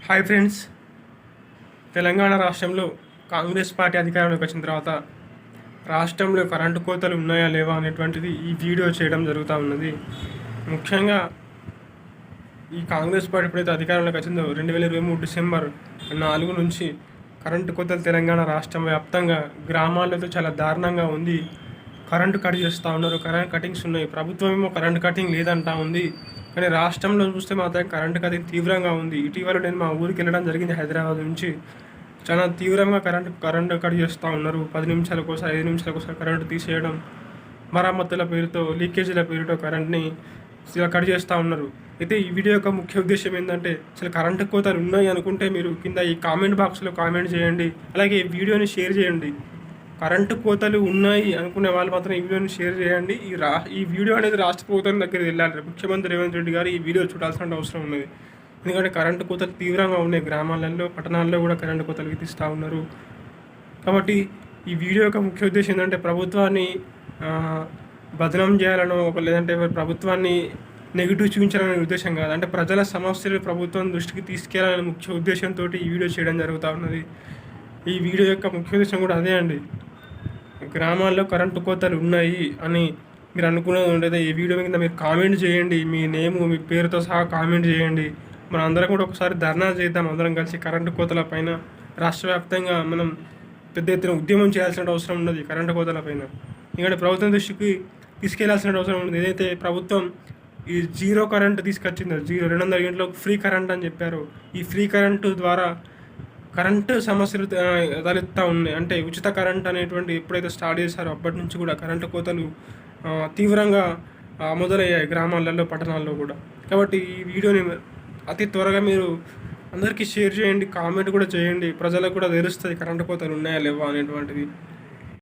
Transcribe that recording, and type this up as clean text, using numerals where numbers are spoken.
Hi friends. Telangana రాష్ట్రంలో Congress party అధికారంలోకి వచ్చిన తర్వాత రాష్ట్రంలో కరెంటు కోతలు ఉన్నాయా లేవా అనేటువంటిది ఈ వీడియో చేయడం జరుగుతూ ఉన్నది. ముఖ్యంగా ఈ కాంగ్రెస్ పార్టీ ఎప్పుడైతే అధికారంలోకి వచ్చిందో 2023 డిసెంబర్ 4 నుంచి కరెంటు కోతలు తెలంగాణ రాష్ట్రం వ్యాప్తంగా గ్రామాల్లో చాలా దారుణంగా ఉంది. కరెంటు కట్ చేస్తూ ఉన్నారు, కరెంట్ కటింగ్స్ ఉన్నాయి. ప్రభుత్వం ఏమో కరెంటు కటింగ్ లేదంటా ఉంది, కానీ రాష్ట్రంలో చూస్తే మాత్రం కరెంటు కటింగ్ తీవ్రంగా ఉంది. ఇటీవల నేను మా ఊరికి వెళ్ళడం జరిగింది. హైదరాబాద్ నుంచి చాలా తీవ్రంగా కరెంటు కట్ చేస్తూ ఉన్నారు. 10 నిమిషాలకు ఒకసారి, 5 నిమిషాలకు ఒకసారి కరెంటు తీసేయడం, మరమ్మతుల పేరుతో, లీకేజీల పేరుతో కరెంట్ని ఇలా కట్ చేస్తూ ఉన్నారు. అయితే ఈ వీడియో యొక్క ముఖ్య ఉద్దేశం ఏంటంటే, అసలు కరెంటు కోతలు ఉన్నాయి అనుకుంటే మీరు కింద ఈ కామెంట్ బాక్స్లో కామెంట్ చేయండి, అలాగే ఈ వీడియోని షేర్ చేయండి. కరెంటు కోతలు ఉన్నాయి అనుకునే వాళ్ళు మాత్రం ఈ వీడియోని షేర్ చేయండి. ఈ వీడియో అనేది రాష్ట్ర ప్రభుత్వం దగ్గరికి వెళ్ళాలి. ముఖ్యమంత్రి రేవంత్ రెడ్డి గారు ఈ వీడియో చూడాల్సిన అవసరం ఉన్నది. ఎందుకంటే కరెంటు కోతలు తీవ్రంగా ఉన్నాయి. గ్రామాలలో, పట్టణాల్లో కూడా కరెంటు కోతలు విధిస్తూ ఉన్నారు. కాబట్టి ఈ వీడియో యొక్క ముఖ్య ఉద్దేశం ఏంటంటే, ప్రభుత్వాన్ని బదనాం చేయాలనో, లేదంటే ప్రభుత్వాన్ని నెగిటివ్ చూపించాలనే ఉద్దేశం కాదు. అంటే ప్రజల సమస్యలు ప్రభుత్వం దృష్టికి తీసుకెళ్లాలనే ముఖ్య ఉద్దేశంతో ఈ వీడియో చేయడం జరుగుతూ ఉన్నది. ఈ వీడియో యొక్క ముఖ్య ఉద్దేశం కూడా అదే అండి. గ్రామాల్లో కరెంటు కోతలు ఉన్నాయి అని మీరు అనుకునేది ఉండేది. ఈ వీడియో మీద మీరు కామెంట్ చేయండి, మీ నేము, మీ పేరుతో సహా కామెంట్ చేయండి. మనం అందరం కూడా ఒకసారి ధర్నా చేద్దాం, అందరం కలిసి కరెంటు కోతల పైన. రాష్ట్ర వ్యాప్తంగా మనం పెద్ద ఎత్తున ఉద్యమం చేయాల్సిన అవసరం ఉన్నది కరెంటు కోతల పైన. ఎందుకంటే ప్రభుత్వం దృష్టికి తీసుకెళ్లాల్సిన అవసరం ఉంది. ఏదైతే ప్రభుత్వం ఈ జీరో కరెంటు తీసుకొచ్చిందో, 200 గంటలకు ఫ్రీ కరెంట్ అని చెప్పారు. ఈ ఫ్రీ కరెంటు ద్వారా కరెంటు సమస్యలు తలెత్తుతూ ఉన్నాయి. అంటే ఉచిత కరెంట్ అనేటువంటి ఎప్పుడైతే స్టార్ట్ చేశారో అప్పటి నుంచి కూడా కరెంటు కోతలు తీవ్రంగా మొదలయ్యాయి గ్రామాలలో, పట్టణాల్లో కూడా. కాబట్టి ఈ వీడియోని అతి త్వరగా మీరు అందరికీ షేర్ చేయండి, కామెంట్ కూడా చేయండి. ప్రజలకు కూడా తెలుస్తుంది కరెంటు కోతలు ఉన్నాయా లేవా అనేటువంటిది.